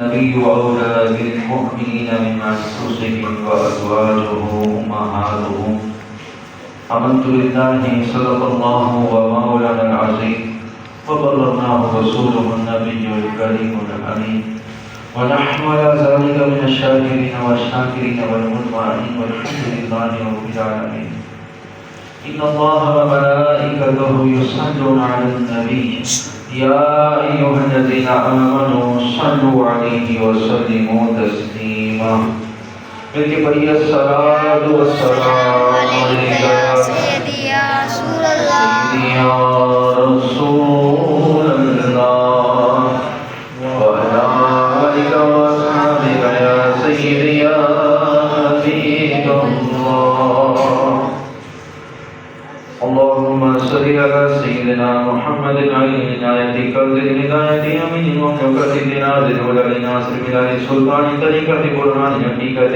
النبي أولى بالمؤمنين من أنفسهم وأزواجه أمهاتهم. آمنت بالله صدق الله ومولانا العظيم وبلغناه رسوله النبي الكريم الأمين ونحن على ذلك من الشاكرين والشاكرين والمطمئنين والحمد لله رب العالمين. إن الله وملائكته يصلون على النبي يا أيها الذين آمنوا صلوا عليه وسلموا تسليما. مل کے پڑھیے الصلاۃ والسلام علیک یا سیدی یا رسول اللہ وعلی آلک واصحابک یا سیدی یا حبیب اللہ. اللهم صل على سيدنا محمد عين عناية كرد الهداية أمين وموقت الناظر ولل ناصر بلال سلطان طريقة قرآن حقيقة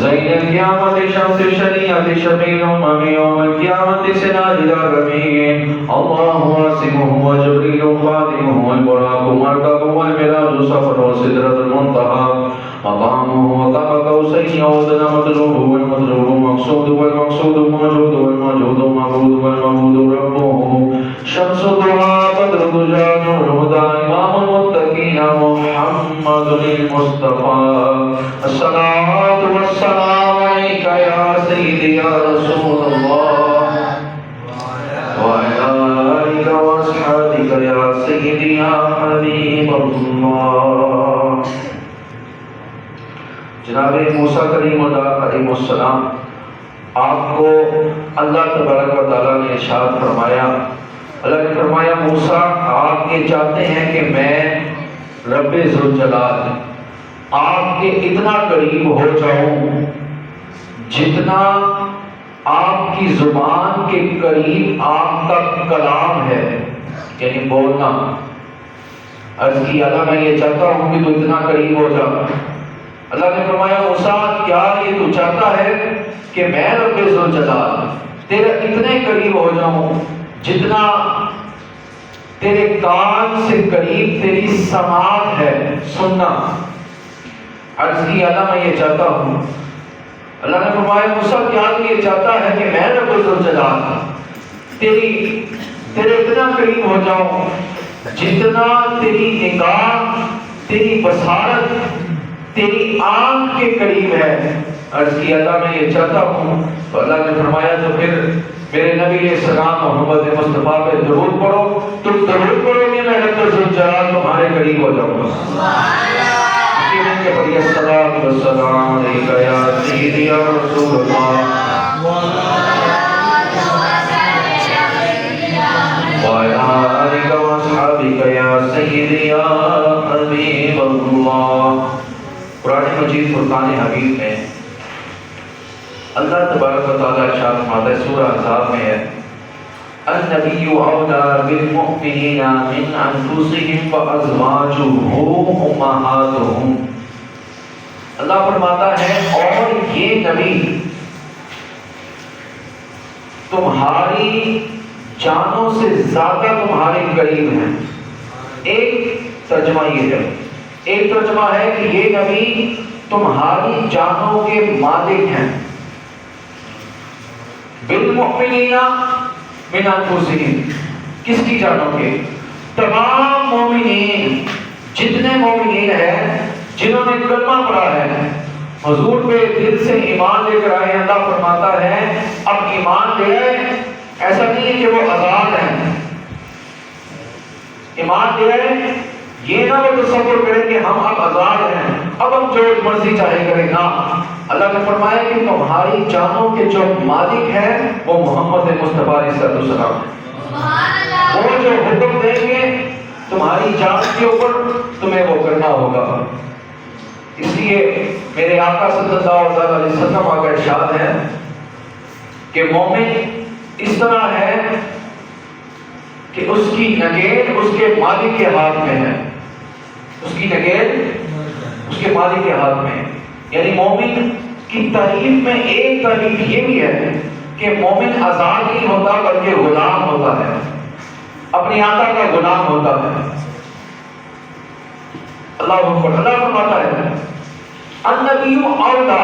زين القيامة شمس الشريعة شفيع الأمم يوم القيامة سراج العالمين. الله عاصمه وجبريل خادمه والبراق مركبه والمراج صفر وسدرة المنتهى مقامه وقاب قوسين وأدنى مطلوبه والمطلوب مقصود والمقصود موجود والموجود معبود والمعبود ربه شمس الضحى بدر الدجى نور الهدى إمام المتقين محمد المصطفى. الصلاة والسلام عليك يا سيدي يا رسول الله وعلى آلك وأصحابك يا سيدي يا حبيب الله. جناب موسیٰ کلیم اللہ علیہ السلام، آپ کو اللہ تبارک و تعالیٰ نے ارشاد فرمایا، اللہ نے فرمایا موسیٰ آپ یہ چاہتے ہیں کہ میں رب ذوالجلال آپ کے اتنا قریب ہو جاؤں جتنا آپ کی زبان کے قریب آپ کا کلام ہے، یعنی بولنا. عرض کی اللہ میں یہ چاہتا ہوں کہ تو اتنا قریب ہو جا. اللہ نے فرمایا موسیٰ کیا یہ تو چاہتا ہے کہ میں رب ذوالجلال تیرے اتنے قریب ہو جاؤں جتنا تیرے کان سے قریب تیری سماعت ہے، سننا. عرض کی اللہ میں یہ چاہتا ہوں. اللہ نے فرمایا موسیٰ کیا تو یہ چاہتا ہے کہ میں رب ذوالجلال تیرے اتنا قریب ہو جاؤں جتنا تیری نگاہ، تیری بصارت، تیری آنکھ کے قریب ہے. عرض کی اللہ میں یہ چاہتا ہوں. تو اللہ نے فرمایا تو پھر میرے نبی علیہ السلام محمد مصطفیٰ پہ درود پڑھو. تم درود پڑھو گے میں رب ذوالجلال تمہارے قریب ہو جاؤں گا. اسی دن کے پڑھیے الصلاۃ والسلام علیک یا سیدی یا رسول اللہ وعلی آلک واصحابک یا سیدی یا حبیب اللہ. قرآن مجید فرقان حمید میں اللہ تبارک و تعالیٰ ارشاد فرماتا ہے، سورہ احزاب میں ہے، النبی اولی بالمؤمنین من انفسهم وازواجہ امہاتہم. اللہ فرماتا ہے اور یہ نبی تمہاری جانوں سے زیادہ تمہارے قریب ہیں. ایک ترجمہ یہ ہے، ایک ترجمہ ہے کہ یہ نبی تمہاری جانوں کے مالک ہیں. بالمؤمنین من انفسہم، کس کی جانوں کے؟ تمام مومنین، جتنے مومنین ہیں جنہوں نے کلمہ پڑھا ہے، حضور پہ دل سے ایمان لے کر آئے. اللہ فرماتا ہے اب ایمان لے آئے، ایسا نہیں ہے کہ وہ آزاد ہیں. ایمان لے آئے یہ نہ وہ تصور کریں کہ ہم اب آزاد ہیں، اب ہم جو مرضی چاہے کریں. نا، اللہ نے فرمایا کہ تمہاری جانوں کے جو مالک ہیں وہ محمد مصطفیٰ علیہ السلام ہیں. وہ جو حکم دیں گے تمہاری جان کے اوپر تمہیں وہ کرنا ہوگا. اس لیے میرے آقا صلی اللہ علیہ وسلم کا ارشاد ہے کہ مومن اس طرح ہے کہ اس کی نگین اس کے مالک کے ہاتھ میں ہے. اس کی نگین اس کے مالک کے ہاتھ میں. یعنی مومن کی تعریف میں ایک تعریف یہ بھی ہے کہ مومن آزاد نہیں ہوتا بلکہ غلام ہوتا ہے، اپنی آقا کا غلام ہوتا ہے. اللہ اکبر. اللہ فرماتا ہے النبی اولا.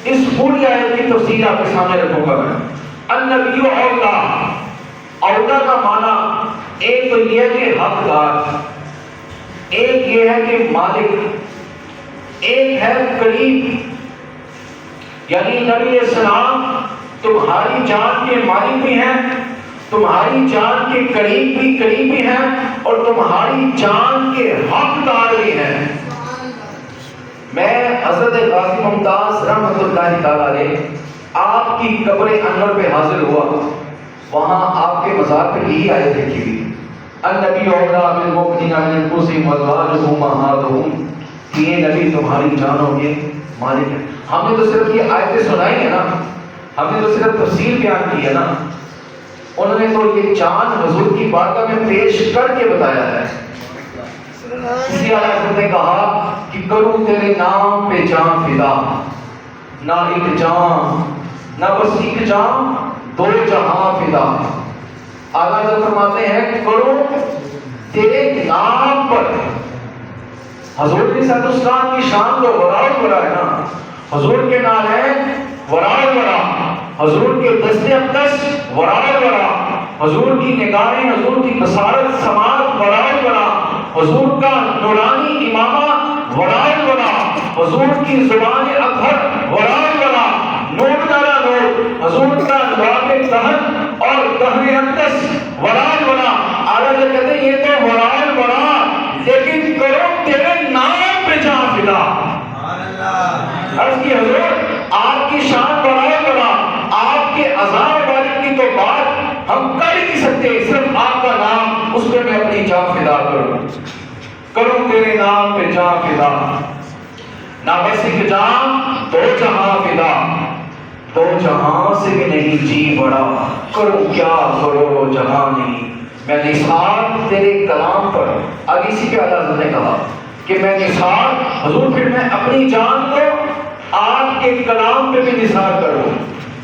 اس پوری آیت کی تفصیل آپ کے سامنے رکھوں گا میں. النبی اولا. اولا کا معنی ایک تو یہ ہے کہ حقدار، ایک یہ ہے کہ مالک، ایک ہے قریب. یعنی نبی علیہ السلام تمہاری جان کے مالک بھی ہیں، تمہاری جان کے قریب بھی ہیں، اور تمہاری جان کے حقدار بھی ہیں. میں حضرت غازی ممتاز رحمۃ اللہ تعالی علیہ آپ کی قبر انور پہ حاضر ہوا. وہاں آپ کے مزار پہ یہی آیت لکھی ہوئی النبی اولا بالمؤمنین من انفسہم وازواجہ امہاتہم، کہ یہ نبی تمہاری جانوں کے مالک ہے. ہم نے تو صرف یہ آیتیں سنائی ہیں نا، ہم نے تو صرف تفسیر بیان کی ہے نا. انہوں نے تو یہ جان حضور کی بارگاہ میں پیش کر کے بتایا ہے. اسی حضرت نے کہا کہ کروں تیرے نام پہ جان فدا، نہ ایک جان، نہ بس ایک جان، دو جہاں فدا. آقا جو فرماتے ہیں کروں تیرے نام پر. حضور علیہ السلام کی شان تو ورائے ورا ہے نا. حضور کے نام ہے ورائے ورا، حضور کے دست اقدس ورائے ورا، حضور کی نگاہیں، حضور کی بصارت سماعت ورائے ورا، حضور کا نورانی امامہ ورائے ورا، حضور کی زبان اطہر ورائے ورا، نور نارا نور، حضور کا لواب دہن اور دہن اقدس ورائے ورا. آج کہتے ہیں یہ تو ورائے ورا، لیکن کرو تیرے نام پہ جان فدا. عرض کی حضور آپ کی شان ورائے ورا، آپ کے عذاب والد کی تو بات ہم کر ہی نہیں سکتے، صرف آپ کا نام، اس پہ میں اپنی جان فدا کروں. کروں تیرے نام پہ جان فدا، نہ بس ایک جان، دو جہاں فدا. دو جہاں سے بھی نہیں جی بڑا، کروں کیا کرو جہاں نہیں. میں نثار تیرے کلام پر، آگے اسی پہ اللہ نے کہا کہ میں نثار، حضور پھر میں اپنی جان کو آپ کے کلام پہ بھی نثار کروں.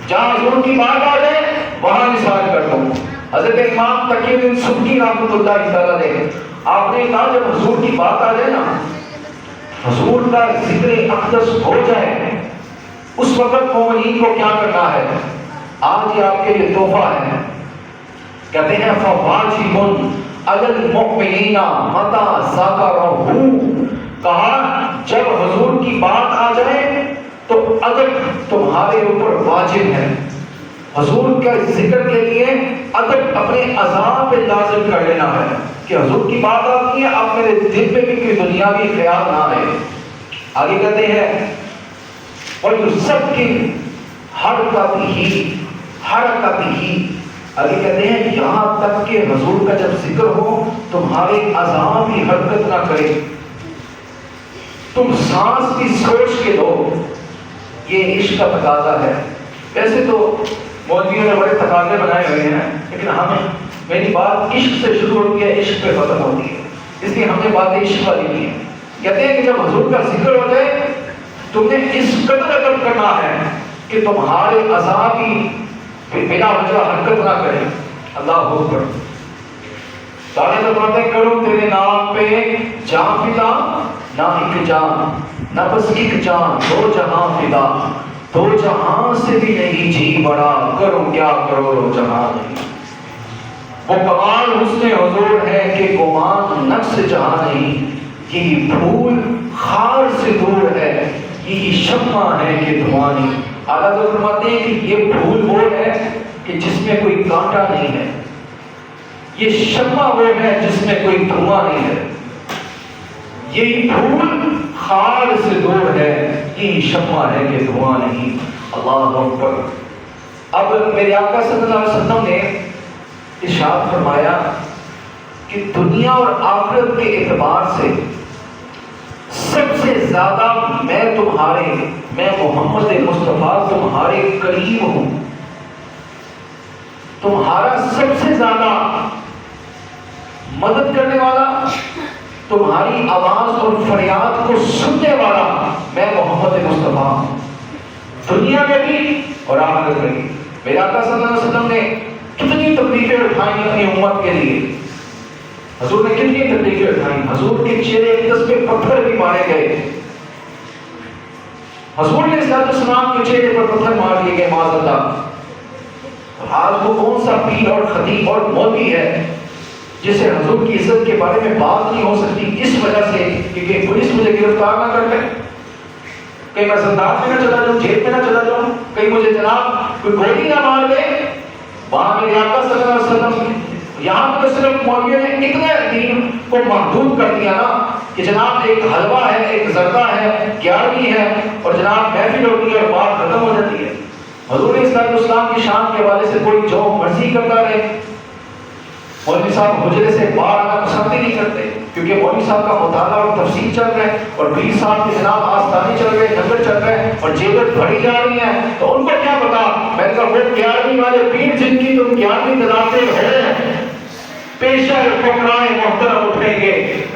جہاں حضور کی بات آ جائے وہاں نثار کرتا ہوں. حضرت امام تقی الدین سبکی رحمۃ اللہ تعالیٰ نے آپ نے کہا جب حضور کی بات آ جائے نا، حضور کا ذکر اقدس ہو جائے، اس وقت مومنین کو کیا کرنا ہے. آج یہ آپ کے لیے تحفہ ہے. کہتے ہیں فواجب علی المؤمنین متی ذکرہ، کہا جب حضور کی بات آ جائے تو ادب تمہارے اوپر واجب ہے. حضور کے ذکر کے لیے ادب اپنے عذاب پہ لازم کر لینا ہے کہ حضور کی بات آتی ہے، آپ میرے دل پہ بھی کوئی دنیاوی خیال نہ آئے. آگے کہتے ہیں وَيُسَبْكِنْ حَرَكَتِهِ. آگے کہتے ہیں یہاں تک کہ حضور کا جب ذکر ہو تمہارے اعضاء بھی حرکت نہ کرے، تم سانس بھی سوچ کے دو. یہ عشق کا تقاضا ہے. ویسے تو مولویوں نے بڑے تقاضے بنائے ہوئے ہیں، لیکن ہمیں میری بات عشق سے شروع ہوتی ہے، عشق پہ ختم ہوتی ہے، اس لیے ہم نے باتیں عشق والی کی ہیں. کہتے ہیں کہ جب حضور کا ذکر ہو جائے تم نے اس قدر ادب کرنا ہے کہ تمہارے اعضاء بھی بلا وجہ حرکت نہ کریں. اللہ اکبر. سارے فرماتے ہیں کروں تیرے نام پہ جان فدا، نہ ایک جان، نہ بس ایک جان، دو جہاں فدا. دو جہاں سے بھی نہیں جی بڑا، کروں کیا کرو جہاں نہیں. وہ کمال حسن حضور ہے کہ گمان نقص جہاں نہیں. یہی پھول خار سے دور ہے، یہی شمع ہے کہ دھواں نہیں. اعلیٰ تو فرماتے ہیں کہ یہ پھول وہ ہے کہ جس میں کوئی کانٹا نہیں ہے، یہ شمع وہ ہے جس میں کوئی دھواں نہیں ہے. یہی پھول خار سے دور ہے، یہی شمع ہے کہ دھواں نہیں. اللہ اکبر. اب میرے آقا صلی اللہ علیہ وسلم نے ارشاد فرمایا کہ دنیا اور آخرت کے اعتبار سے سب سے زیادہ میں محمد مصطفیٰ تمہارے قریب ہوں. تمہارا سب سے زیادہ مدد کرنے والا، تمہاری آواز اور فریاد کو سننے والا میں محمد مصطفیٰ ہوں، دنیا میں بھی اور آخرت میں بھی. میرے آقا صلی اللہ علیہ وسلم نے کتنی تکلیفیں اٹھائیں اپنی امت کے لیے. حضور نے کتنی تکلیفیں اٹھائیں، حضور کے چہرے اقدس پہ پتھر بھی مارے گئے، حضور نے صلی اللہ علیہ وسلم کے چہرے پر پتھر مار دیے گئے معاذ اللہ۔ آج وہ کون سا پیر اور خطیب اور مولوی ہے جسے حضور کی عزت کے بارے میں بات نہیں ہو سکتی اس وجہ سے کہ پولیس مجھے گرفتار نہ کر لے، کہیں میں زندان میں نہ چلا جاؤں، جیل میں نہ چلا جاؤں، کہیں مجھے جناب کوئی گولی نہ مار دے۔ وہاں میرے آقا صلی اللہ علیہ وسلم، یہاں تو صرف مولویوں نے اتنے دین کو محدود کر دیا نا کہ جناب ایک حلوہ ہے، ایک زردہ ہے، 11ویں ہے اور جناب محفل ہوتی ہے اور بات ختم ہو جاتی ہے۔ حضور صلی اللہ علیہ وسلم کی شان کے حوالے سے کوئی جو مرضی کرتا رہے۔ مولوی صاحب حجرے سے باہر آنا پسند ہی نہیں کرتے کیونکہ مولوی صاحب کا مطالعہ اور تفسیر چل رہا ہے اور پیر صاحب کے جناب آستانے چل رہے ہیں، لنگر چل رہے ہیں اور جیبیں بھری جا رہی ہیں، تو ان کو کیا پتا۔ میں نے کہا وہ 11ویں والے پیر جن کی تم 11ویں دلاتے ہو، پیشہ فقراء محترم اٹھیں گے،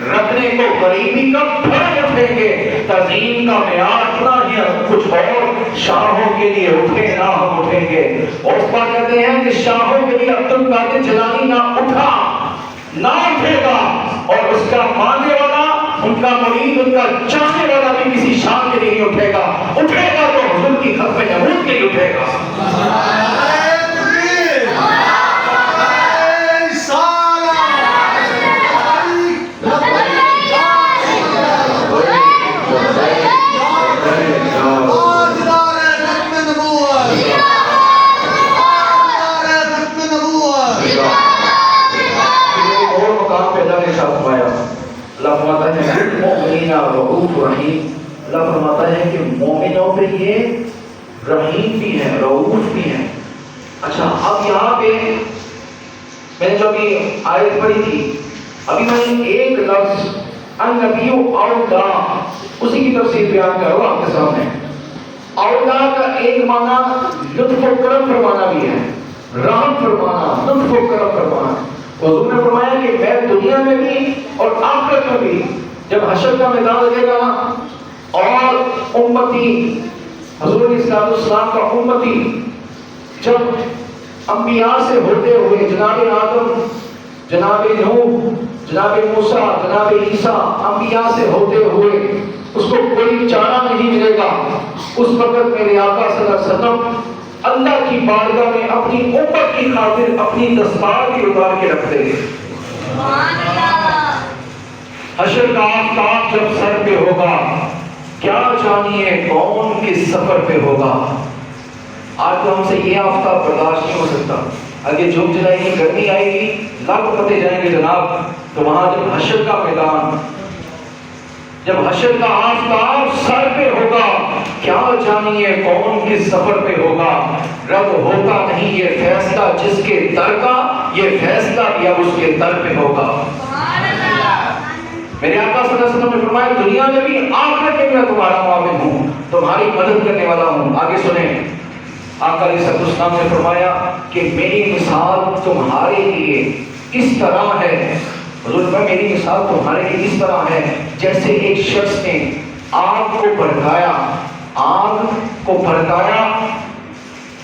رکھنے کو غریبی کا پھر اٹھیں گے، تعظیم کا معیار اتنا ہی کچھ اور شاہوں کے لیے اٹھے نہ ہم اٹھیں گے۔ اور اس بات کہتے ہیں کہ شاہوں کے لیے عبد القادر جیلانی نہ اٹھا نہ اٹھے گا، اور اس کا ماننے والا، ان کا مرید، ان کا چاہنے والا بھی کسی شان کے لیے نہیں اٹھے گا، اٹھے گا تو حضور کی ختم نبوت کے لیے اٹھے گا۔ اللہ فرماتا ہے کہ مومنوں پہ یہ رحیم بھی ہے، رؤوف بھی ہے۔ اچھا اب یہاں پہ میں نے جو ابھی آیت پڑھی تھی، ابھی میں ایک لفظ النبی اولا اسی کی تفسیر بیان کر رہا ہوں آپ کے سامنے۔ اولا کا ایک معنی لطف و کرم فرمانا بھی ہے، رحم فرمانا، لطف و کرم فرمانا۔ حضور نے فرمایا کہ میں دنیا میں بھی اور آخرت میں بھی جب حشر کا میدان لگے گا نا اور امتی، حضور صلی اللہ علیہ وسلم کا امتی جب انبیاء سے ہوتے ہوئے جناب آدم، جناب نوح، جناب موسیٰ، جناب عیسیٰ، انبیاء سے ہوتے ہوئے اس کو کوئی چارہ نہیں ملے گا، اس وقت میرے آقا صلی اللہ علیہ وسلم اللہ کی بارگاہ میں اپنی امت کی خاطر اپنی دستار بھی اتار کے رکھ دیں گے۔ حشر کا آفتاب جب سر پہ ہوگا، کیا جانیے کون کس سفر پہ ہوگا۔ آج تو ہم سے یہ آفتاب برداشت نہیں ہو سکتا، آگے جھک جائے گی، گرمی آئے گی، لاکھ پتے جائیں گے جناب، تو وہاں جب حشر کا میدان، جب حشر کا آفتاب سر پہ ہوگا، کیا جانیے کون کس سفر پہ ہوگا۔ رب ہوتا نہیں یہ فیصلہ جس کے در کا، یہ فیصلہ بھی اب اس کے در پہ ہوگا۔ میرے آقا صلی اللہ علیہ وسلم نے فرمایا دنیا میں بھی آخرت میں میں تمہارا معاون ہوں، تمہاری مدد کرنے والا ہوں۔ آگے سنیں، آقا علیہ السلام نے فرمایا کہ میری مثال تمہارے لیے اس طرح ہے، حضور نے میری مثال تمہارے لیے اس طرح ہے جیسے ایک شخص نے آگ کو بھڑکایا، آگ کو بھڑکایا،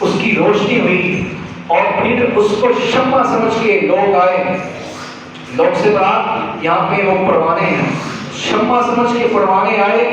اس کی روشنی ہوئی اور پھر اس کو شمع سمجھ کے لوگ آئے، لوگ سے برات یہاں پہ وہ پروانے ہیں، شمع سمجھ کے پروانے آئے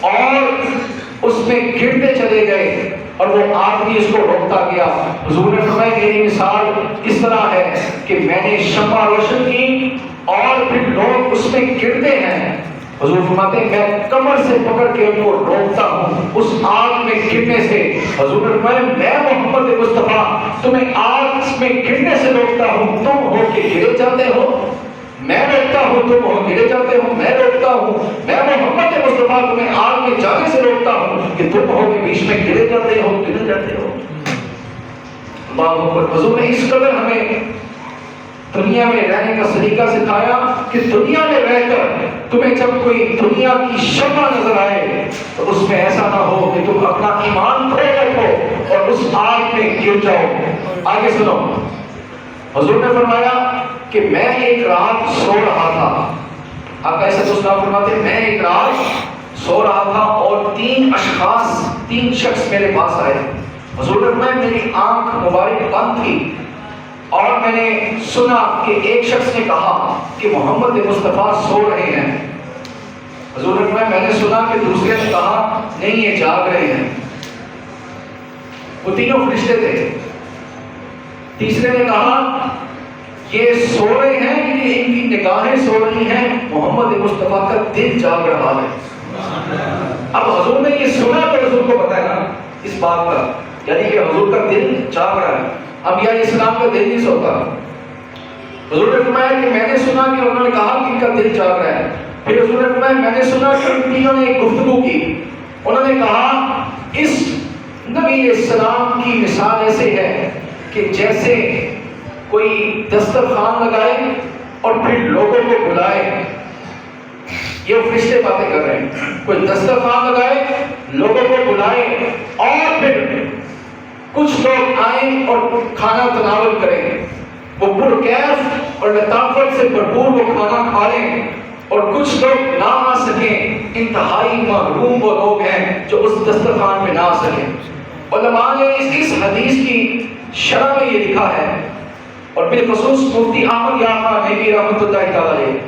اور اس میں گرتے چلے گئے اور وہ آدمی اس کو روکتا گیا۔ حضور نے فرمایا میری مثال اس طرح ہے کہ میں نے شمع روشن کی اور پھر لوگ اس میں گرتے ہیں۔ حضور فرماتے ہیں میں کمر سے پکڑ کے ان کو روکتا ہوں اس آگ میں گرنے سے۔ حضور نے فرمایا میں محمد مصطفیٰ تمہیں آگ میں گرنے سے روکتا ہوں، تم ہو کے گرے جاتے ہو، میں روکتا ہوں تم ہو گرے جاتے ہو، میں روکتا ہوں، میں محمد مصطفیٰ تمہیں آگ میں جانے سے روکتا ہوں کہ تم ہو کے بیچ میں گرے جاتے ہو، گرے جاتے ہو۔ اللہ اکبر۔ حضور نے اس قدر ہمیں دنیا میں رہنے کا سلیقہ سکھایا کہ دنیا میں رہ کر تمہیں جب کوئی دنیا کی شمع نظر آئے تو اس میں ایسا نہ ہو کہ تم اپنا ایمان کھو بیٹھو اور اس آگ میں گر جاؤ۔ آگے سنو، حضور نے فرمایا کہ میں ایک رات سو رہا تھا، آقا ایسا تو اسلام فرماتے ہیں میں ایک رات سو رہا تھا اور تین شخص میرے پاس آئے۔ حضور نے فرمایا میری آنکھ مبارک بند تھی، اور میں نے سنا کہ ایک شخص نے کہا کہ محمد مصطفیٰ سو رہے ہیں. حضور نے فرمایا میں نے سنا کہ دوسرے نے کہا نہیں یہ جاگ رہے ہیں. وہ تینوں فرشتے تھے. تیسرے نے کہا یہ سو رہے ہیں کہ ان کی نگاہیں سو رہی ہیں, محمد مصطفیٰ کا دل جاگ رہا ہے. اب حضور نے یہ سنا تو حضور کو پتا ہے نا اس بات کا, یعنی کہ حضور کا دل جاگ رہا ہے. اب یا اسلام کا دل نہیں سوتا. حضور نے فرمایا کہ میں نے سنا کہ انہوں نے کہا کہ ان کا دل جاگ رہا ہے. پھر حضور نے فرمایا میں نے سنا کہ ان تینوں نے ایک گفتگو کی. انہوں نے کہا اس نبی علیہ السلام کی مثال ایسے ہے کہ جیسے کوئی دسترخوان لگائے اور پھر لوگوں کو بلائے. یہ فرشتے باتیں کر رہے ہیں. کوئی دسترخوان لگائے, لوگوں کو بلائے اور پھر کچھ لوگ آئیں اور کھانا تناول کریں. وہ پرکیف اور لطافت سے بھرپور وہ کھانا کھا لیں, اور کچھ لوگ نہ آ سکیں. انتہائی محروم وہ لوگ ہیں جو اس دسترخوان پہ نہ آ سکیں. علماء نے اس حدیث کی شرح میں یہ لکھا ہے, اور بالخصوص مفتی احمد یعقوب نبی رحمۃ اللہ تعالی علیہ,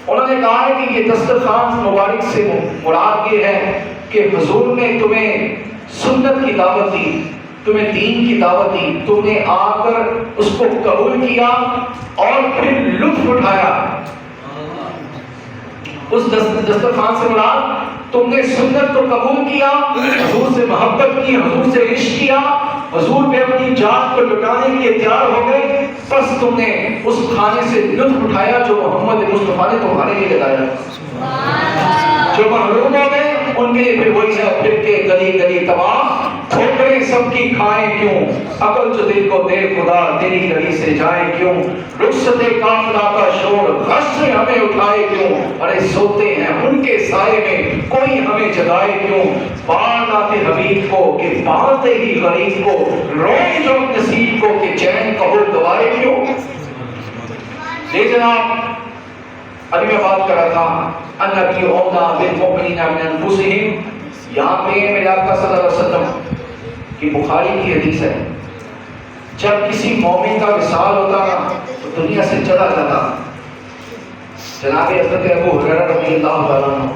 انہوں نے کہا ہے کہ یہ دسترخوان مبارک سے مراد یہ ہے کہ حضور نے تمہیں سنت کی دعوت دی, تمہیں دین کی دعوت دی, تم نے آ کر اس کو قبول کیا اور پھر لطف اٹھایا. اس دسترخوان سے مراد تم نے سنت کو قبول کیا, حضور سے محبت کی, حضور سے عشق کیا, حضور پہ اپنی جان کو لٹانے کے لیے تیار ہو گئے, بس تم نے اس کھانے سے لطف اٹھایا جو محمد مصطفیٰ نے تمہارے لیے لگایا. جو محروم ہو گئے ان کے لیے پھر وہی ہے, پھر کے گلی گلی تمام ٹھوکریں سب کی کھائیں کیوں, عقل جو دل کو دے خدا تیری گلی سے جائیں کیوں, رخصت قافلہ کا شور غش سے ہمیں اٹھائے کیوں, ارے سوتے ہیں ان کے سائے میں کوئی ہمیں جگائے کیوں, بار لاتے حبیب کو کہ پالتے ہی غریب کو, روئے جو نصیب کو کہ چین کہو دوائے کیوں. جی جناب, ابھی میں بات کر رہا تھا النبی اولیٰ بالمؤمنین من انفسہم. یہاں پہ میرے آقا صلی اللہ علیہ وسلم کی بخاری کی حدیث ہے, جب کسی مومن کا وصال ہوتا تو دنیا سے چلا جاتا. جناب حضرت ابو ہریرہ رضی اللہ تعالیٰ عنہ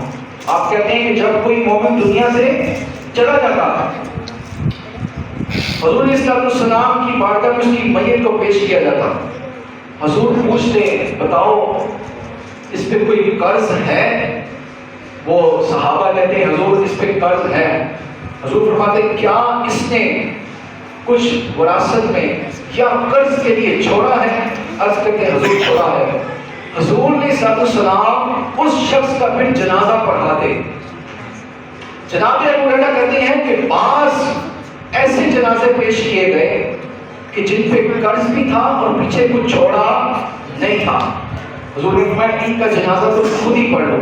آپ کہتے ہیں کہ جب کوئی مومن دنیا سے چلا جاتا, حضور علیہ السلام کی بارگاہ میں اس کی میت کو پیش کیا جاتا. حضور پوچھتے بتاؤ اس پہ کوئی قرض ہے؟ وہ صحابہ کہتے ہیں حضور اس پہ قرض ہے. حضور فرماتے کیا اس نے کچھ وراثت میں یا قرض کے لیے چھوڑا ہے؟ عرض کرتے ہیں حضور چھوڑا ہے. حضور نے صلی اللہ علیہ وسلم اس شخص کا پھر جنازہ پڑھاتے. جناب ابو ہریرہ کہتے ہیں کہ بعض ایسے جنازے پیش کیے گئے کہ جن پہ قرض بھی تھا اور پیچھے کچھ چھوڑا نہیں تھا. حضور نے فرمایا ان کا جنازہ تو خود ہی پڑھ لو,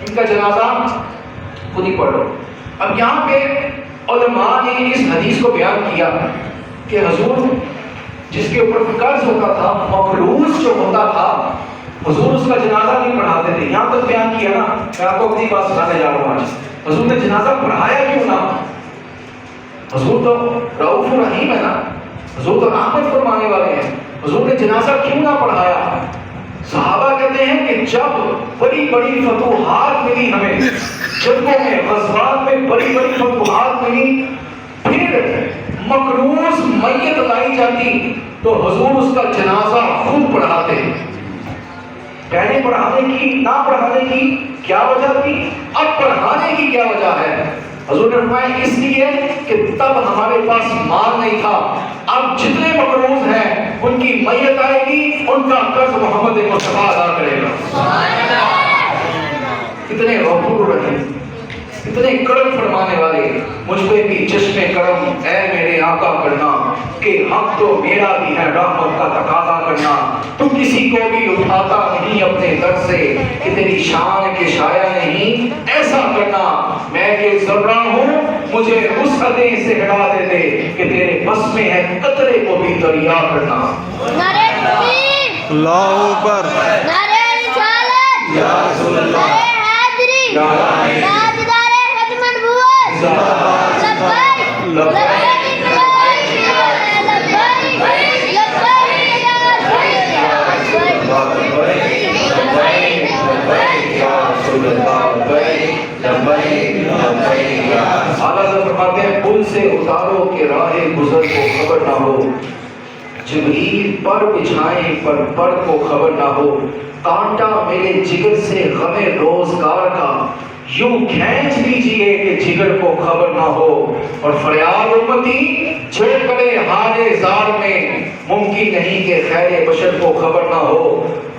ان کا جنازہ خود ہی پڑھ لو. اب یہاں پہ علماء نے اس حدیث کو بیان کیا کہ حضور جس کے اوپر قرض ہوتا تھا, مقروض جو ہوتا تھا, حضور اس کا جنازہ نہیں پڑھاتے تھے. یہاں تک بیان کیا نا, میں آپ کو اپنی بات سنانے جا رہا ہوں آج. حضور نے جنازہ پڑھایا کیوں نہ؟ حضور تو رؤوف رحیم ہے نا, حضور تو رحمت فرمانے والے ہیں. حضور نے جنازہ کیوں نہ پڑھایا؟ صحابہ کہتے ہیں کہ جب بڑی بڑی فتوحات ملی ہمیں, جنگوں میں غزوات میں بڑی بڑی فتوحات ملی, پھر مقروض میت لائی جاتی تو حضور اس کا جنازہ خود پڑھاتے. پہلے پڑھانے کی نہ پڑھانے کی کیا وجہ تھی, اب پڑھانے کی کیا وجہ ہے؟ حضور نے فرمایا اس لیے کہ تب ہمارے پاس مال نہیں تھا, اب جتنے مقروض ہیں ان کی میت آئے گی, ان کا قرض محمد مصطفیٰ ادا کرے گا. کتنے غفور رحیم, اتنے کرم فرمانے والے, مجھ پہ بھی چشم کرم اے میرے آقا کرنا, کہ حق تو میرا بھی ہے رحمت کا تقاضا کرنا. تو کسی کو بھی اٹھاتا نہیں اپنے در سے, کہ تیری شان کے شایع نہیں ایسا کرنا. میں کہ ذرہ ہوں مجھے وسعتیں سے ہٹا دے دے, کہ تیرے بس میں ہے قطرے کو بھی دریا کرنا. نعرہ تکبیر, اللہ اکبر, نعرہ رسالت, یا رسول اللہ, نعرہ حیدری, نعرہ تاجدار ختم النبوت, لبیک لبیک لبیک لبیک لبیک اعلیٰ حضرت فرماتے ہیں پل سے اتارو کہ راہ گزر کو خبر نہ ہو، جبریل پر بچھائیں پر کو خبر نہ ہو، کانٹا میرے جگر سے غم روزگار کا یوں کھینچ لیجئے کہ جگر کو خبر نہ ہو، اور فریاد امتی جو کرے حال زار میں ممکن نہیں کہ خیر بشر کو خبر نہ ہو،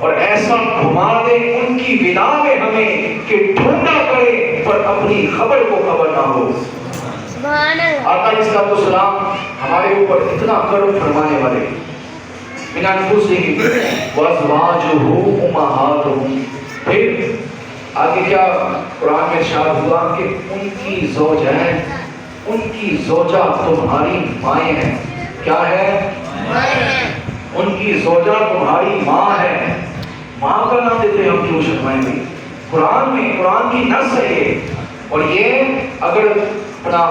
اور ایسا گھما دے ان کی بنا میں ہمیں کہ ڈھونڈا کرے پر اپنی خبر کو خبر نہ ہو۔ سبحان اللہ۔ آقا علیہ الصلوۃ والسلام ہمارے اوپر اتنا کرم فرمانے والے، من انفسہم وازواجہ امہاتہم، پھر آگے کیا قرآن میں ارشاد ہوا کہ ان کی زوجین، ان کی زوجہ تمہاری مائیں ہیں۔ کیا ہے؟ ان کی زوجہ تمہاری ماں ہے۔ ماں کا نام دیتے ہم کیوں شرمائیں گے؟ قرآن میں، قرآن کی نص ہے یہ، اور یہ اگر اپنا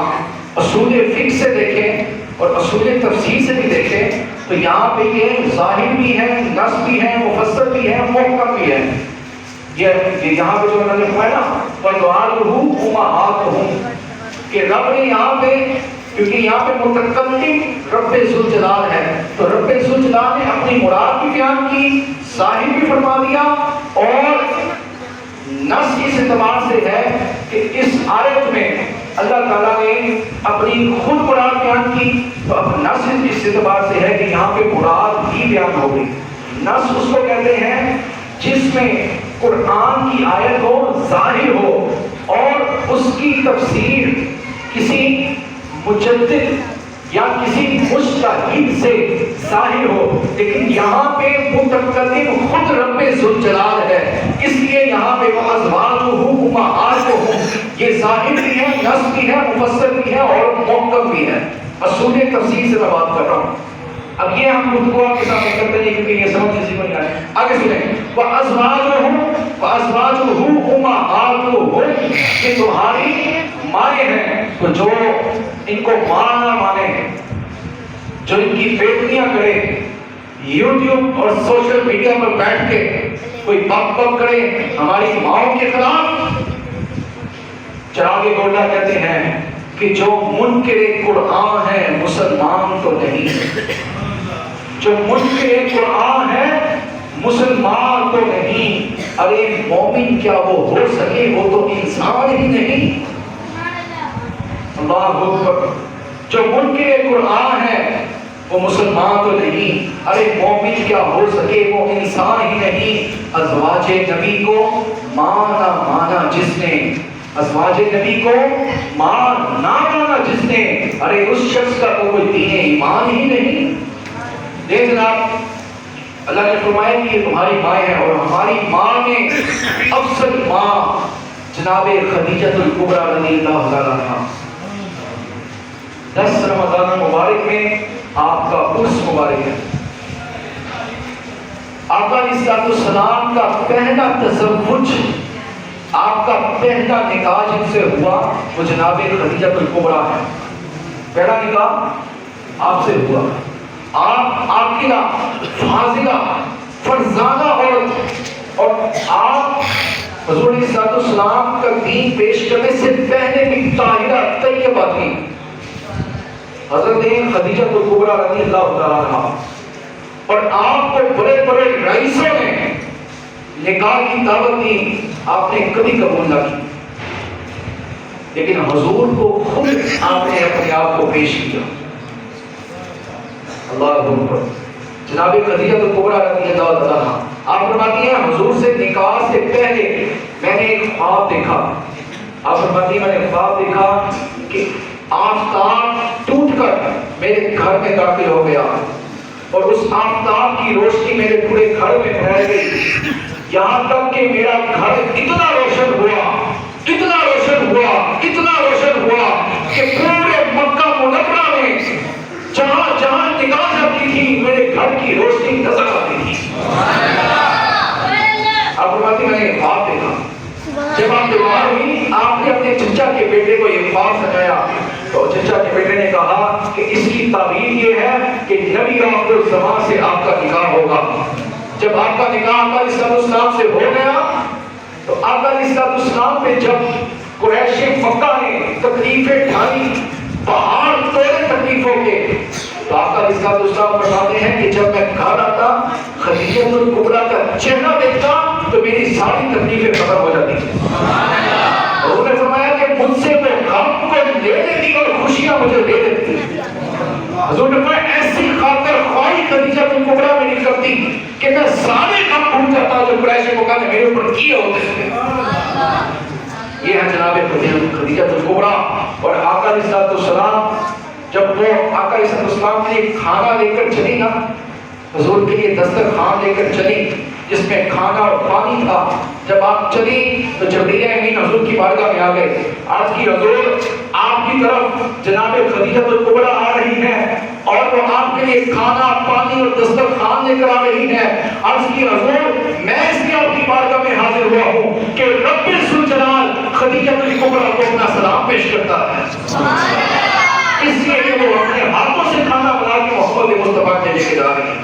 اصول فقہ سے دیکھیں اور اصول تفسیر سے بھی دیکھیں تو یہاں پہ یہ ظاہر بھی ہے، نص بھی ہے، مفسر بھی ہے، محکم بھی ہے۔ یہ یہاں پہ جو انہوں نے فرمایا نا وَأَزْوَاجُهُ أُمَّهَاتُهُمْ، کہ رب نے یہاں پہ، کیونکہ یہاں پہ متکلم رب ذوالجلال ہے تو رب ذوالجلال نے اپنی مراد بھی بیان کی، ظاہر بھی فرما دیا، اور نص اس اعتبار سے ہے کہ اس آیت میں اللہ تعالیٰ نے اپنی خود مراد بیان کی، تو اب نص اس اعتبار سے ہے کہ یہاں پہ مراد بھی بیان ہو گئی۔ نص اس کو کہتے ہیں جس میں قرآن کی آیت ہو، ظاہر ہو، اور اس کی تفسیر کسی مجدد یا کسی مجتہد سے ظاہر ہو، لیکن یہاں پہ متکلم خود رب ذوالجلال ہے، اس لیے یہاں پہ وَأَزْوَاجُهُ أُمَّهَاتُهُمْ، یہ ظاہر بھی ہے، نص بھی ہے، مفسر بھی ہے اور محکم بھی ہے۔ اصول تفسیر سے میں بات کر رہا ہوں۔ اب یہ ہم گفتگو کے سامنے کرتے ہیں کیونکہ یہ سمجھ کسی کو نہیں آئے۔ آگے سنیں وَأَزْوَاجُهُ أُمَّهَاتُهُمْ، یہ تمہاری مائیں ہیں، تو جو ان کو ماں نہ مانے، جو ان کی بیٹیاں کرے، یوٹیوب اور سوشل میڈیا پر بیٹھ کے کوئی بک بک کرے ہماری ماؤں کے خلاف، چراغ گولڈا کہتے ہیں کہ جو منکر قرآن ہے مسلمان تو نہیں، جو منکر قرآن ہے مسلمان تو نہیں، ارے مومن کیا وہ ہو سکے، وہ تو انسان ہی نہیں۔ اللہ اکبر، جو منکر قرآن ہے وہ مسلمان تو نہیں، ارے مومن کیا ہو سکے، وہ انسان ہی نہیں۔ ازواج نبی کو ماں نہ مانا جس نے، ازواج نبی کو ماں نہ مانا جس نے، ارے اس شخص کا تو کوئی دین ایمان ہی نہیں۔ دیکھ جناب، اللہ نے فرمایا کہ یہ تمہاری مائیں ہیں، اور ہماری ماں میں افضل ماں جناب خدیجہ الکبریٰ رضی اللہ تعالیٰ عنہا۔ 10 رمضان مبارک میں آپ کا عرس مبارک ہے۔ آقا علیہ السلام کا پہلا تزوج، آپ کا پہلا نکاح جن سے ہوا وہ جناب خدیجہ الکبریٰ ہے۔ پہلا نکاح آپ سے ہوا۔ آپ عاقلہ، فاضلہ، فرزانہ عورت، اور آپ حضور علیہ السلام کا دین پیش کرنے سے پہلے بھی طاہرہ طیبہ تھی۔ حضرت خدیجہ الکبریٰ رضی اللہ تعالیٰ عنہا، اور آپ کو بڑے بڑے رئیسوں نے نکاح کی دعوت دی، آپ نے کبھی قبول نہ کی، لیکن حضور کو خود آپ نے اپنے آپ کو پیش کیا۔ اللہ اکبر، جناب خدیجہ الکبریٰ رضی اللہ تعالیٰ عنہا، آپ فرماتی ہیں حضور سے نکاح سے پہلے میں نے ایک خواب دیکھا۔ آپ فرماتی ہیں میں نے خواب دیکھا کہ آفتاب ٹوٹ کر میرے گھر میں داخل ہو گیا، اور اس آفتاب کی روشنی میرے پورے گھر میں پھیل گئی، یہاں تک کہ میرا گھر اتنا روشن ہوا، اتنا روشن ہوا، اتنا روشن ہوا کہ پورے مکہ منورہ میں جہاں جہاں نگاہ جاتی تھی میرے گھر کی روشنی نظر آتی تھی۔ آپ فرماتی میں نے خواب دیکھا۔ جب آپ بیمار ہوئی آپ نے اپنے چچا کے بیٹے کو یہ خواب سنایا، تو چچا کے بیٹے نے کہا کہ اس کی تعبیر یہ ہے کہ نبی آخر الزمان سے آپ کا نکاح ہوگا۔ جب آپ کا نکاح آقا علیہ السلام سے ہو گیا تو آقا علیہ السلام پہ جب قریش مکہ نے تکلیفیں ڈھائی، پہاڑ توڑے تکلیفوں کے، تو آقا علیہ السلام فرماتے ہیں کہ جب میں گھر آتا خدیجہ الکبریٰ کا چہرہ دیکھتا تو میری ساری تکلیفیں ختم ہو جاتی تھی۔ اور انہوں نے فرمایا کہ مجھ سے وہ غم کو لے لیتی اور خوشیاں مجھے دے دیتی۔ حضور نے فرمایا ایسی خاطر خواہی خدیجہ الکبریٰ میں نہیں کرتی کہ میں سارے غم بھول جاتا جو قریش مکہ نے میرے اوپر کیے ہوتے تھے۔ یہ ہے جناب خدیجہ الکبریٰ۔ اور آقا علیہ السلام جب وہ آقا علیہ السلام کے لیے کھانا لے کر چلی نا، حضور کے لیے دسترخوان لے کر چلی جس میں کھانا اور پانی تھا، جب آپ چلی تو جبریل امین حضور کی بارگاہ میں آ گئے، عرض کی حضور آپ کی طرف جناب خدیجہ الکبریٰ آ رہی ہیں اور وہ آپ کے لیے کھانا پانی اور دسترخوان لے کر آ رہی ہیں۔ عرض کی حضور میں اس لیے آپ کی بارگاہ میں حاضر ہوا ہوں کہ رب ذوالجلال خدیجہ الکبریٰ کو اپنا سلام پیش کرتا ہے، اس لیے کہ وہ اپنے ہاتھوں سے کھانا بنا کے محمد مصطفیٰ کے لے کے جا رہی ہے۔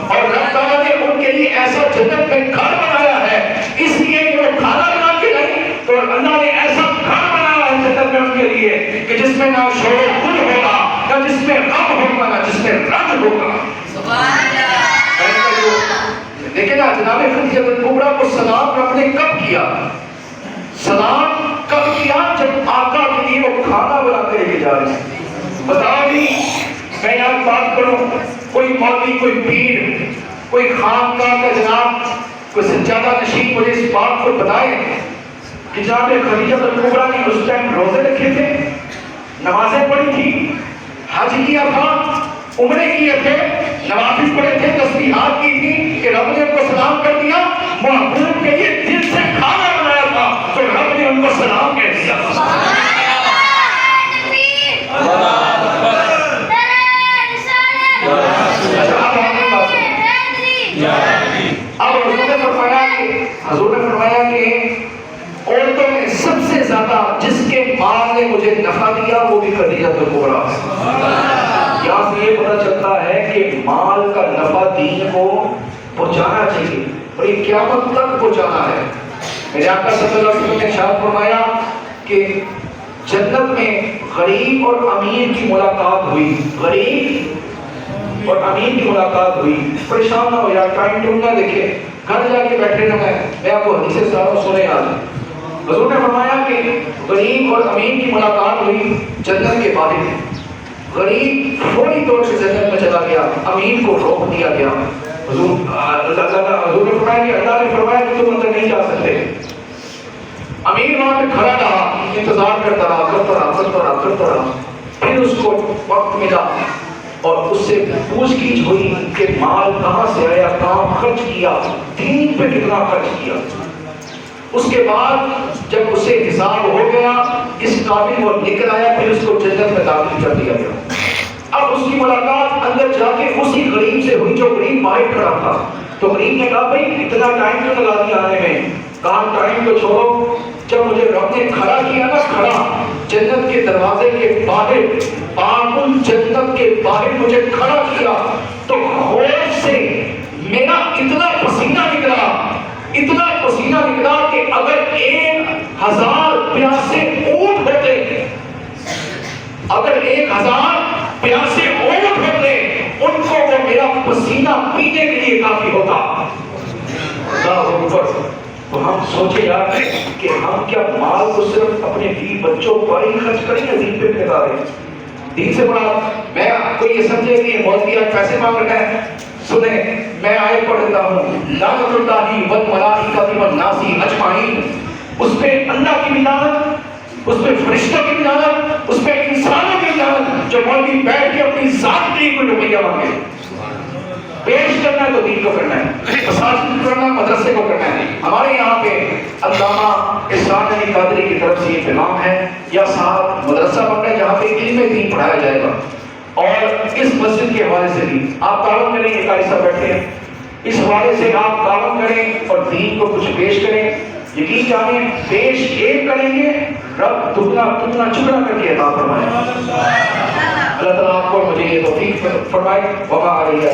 اور رب تعالیٰ نے ان کے لیے ایسا جنت میں گھر بنایا ہے، اس لیے کہ وہ کھانا بنا کے گئی تو اللہ نے ایسا گھر بنایا ہے جنت میں ان کے لیے کہ جس میں نہ شور و غل ہوگا، نہ جس میں غم ہوگا، نہ جس میں رنج ہوگا۔ لیکن جناب خدیجہ الکبریٰ کو سلام رب نے کب کیا؟ سلام کب کیا؟ جب آقا کے لیے وہ کھانا بنا کے لے کے جا رہے ہیں۔ بتاؤ بھی میں یہاں بات کروں، کوئی مولوی، کوئی پیر، کوئی خانقاہ کا جناب کوئی سجادہ نشین مجھے اس بات کو بتائے کہ جناب خدیجہ الکبریٰ نے اس ٹائم روزے رکھے تھے، نمازیں پڑھی تھی، حج کیا تھا، عمرے کیے تھے، نوافل پڑھے تھے، تسبیحات کی تھی کہ رب نے ان کو سلام کر دیا؟ محبوب کے لیے دل سے کھانا بنایا تھا تو رب نے ان کو سلام کہہ دیا۔ اب حضور نے فرمایا کہ عورتوں میں سب سے زیادہ جس کے مال نے مجھے نفع دیا وہ بھی خدیجہ الکبریٰ ہے۔ یہاں سے یہ پتہ چلتا ہے کہ مال کا نفع دین کو پہنچانا چاہیے اور یہ قیامت تک پہنچانا ہے۔ میرے آقا صلی اللہ علیہ وسلم نے ارشاد فرمایا کہ جنت میں غریب اور امیر کی ملاقات ہوئی، غریب اور امیر کی ملاقات ہوئی۔ پریشان نہ ہو یار، ٹائم ٹو نہ دیکھے، گھر جا کے بیٹھے نہ میں آپ کو حدیث سارا سنے آج۔ حضور نے فرمایا کہ غریب اور امیر کی ملاقات ہوئی جنت کے باہر، غریب فوری طور سے جنت میں چلا گیا، امیر کو روک دیا گیا۔ حضور نے فرمایا کہ اللہ نے فرمایا کہ تم اندر نہیں جا سکتے۔ امیر وہاں پہ کھڑا رہا، انتظار کرتا رہا، کرتا رہا، پھر اس کو وقت ملا اور اس سے پوچھ گچھ ہوئی کہ مال کہاں سے آیا، کہاں خرچ کیا، دین پہ کتنا خرچ کیا۔ اس کے بعد جب اسے حساب ہو گیا، اس قابل وہ نکل آیا، پھر اس کو جنت میں داخل کر دیا گیا۔ اب اس کی ملاقات اندر جا کے اسی غریب سے ہوئی جو غریب باہر کھڑا تھا۔ تو غریب نے کہا بھائی اتنا ٹائم کیوں لگا دیا آنے میں؟ کہا ٹائم تو چھوڑو، جب مجھے رب نے کھڑا کیا نا، کھڑا جنت کے دروازے کے باہر، باب الجنت کے باہر مجھے کھڑا کیا تو خوف سے میرا اتنا پسینہ نکلا کہ اگر 1000 پیاسے اونٹ ہوتے، ان کو وہ میرا پسینہ پینے کے لیے کافی ہوتا۔ اللہ اکبر۔ تو ہم سوچے یار کہ ہم کیا مال کو صرف اپنے بیوی بچوں پر ہی خرچ کریں یا دین پہ لگا دیں؟ دین سے بڑا میں کوئی یہ سمجھے کہ مولوی آج پیسے مانگ رہا ہے، سنیں میں آیت پڑھ دیتا ہوں، لعنت اللہ والملائکۃ والناس اجمعین، اس پہ اللہ کی بھی لعنت، اس پہ فرشتوں کی بھی لعنت، اس پہ انسانوں کی بھی لعنت جو مولوی بیٹھ کے اپنی ذات کے لیے کوئی روپیہ مانگے۔ پیش کرنا ہے تو دین کو کرنا ہے، مساجد کو کرنا ہے، مدرسے کو کرنا ہے۔ ہمارے یہاں پہ علامہ احسان علی قادری کی طرف سے یہ پیغام ہے یا صاحب مدرسہ بن رہا ہے جہاں پہ علم دین پڑھایا جائے گا، اور اس مسجد کے حوالے سے بھی آپ تعاون کریں، یہ قاری صاحب بیٹھے ہیں، اس حوالے سے آپ تعاون کریں اور دین کو کچھ پیش کریں۔ یقین جانیں پیش ایک کریں گے رب دگنا چگنا کر کے عطا فرمائے۔ اللہ تعالیٰ آپ کو مجھے یہ توفیق فرمائے۔ وما علیہ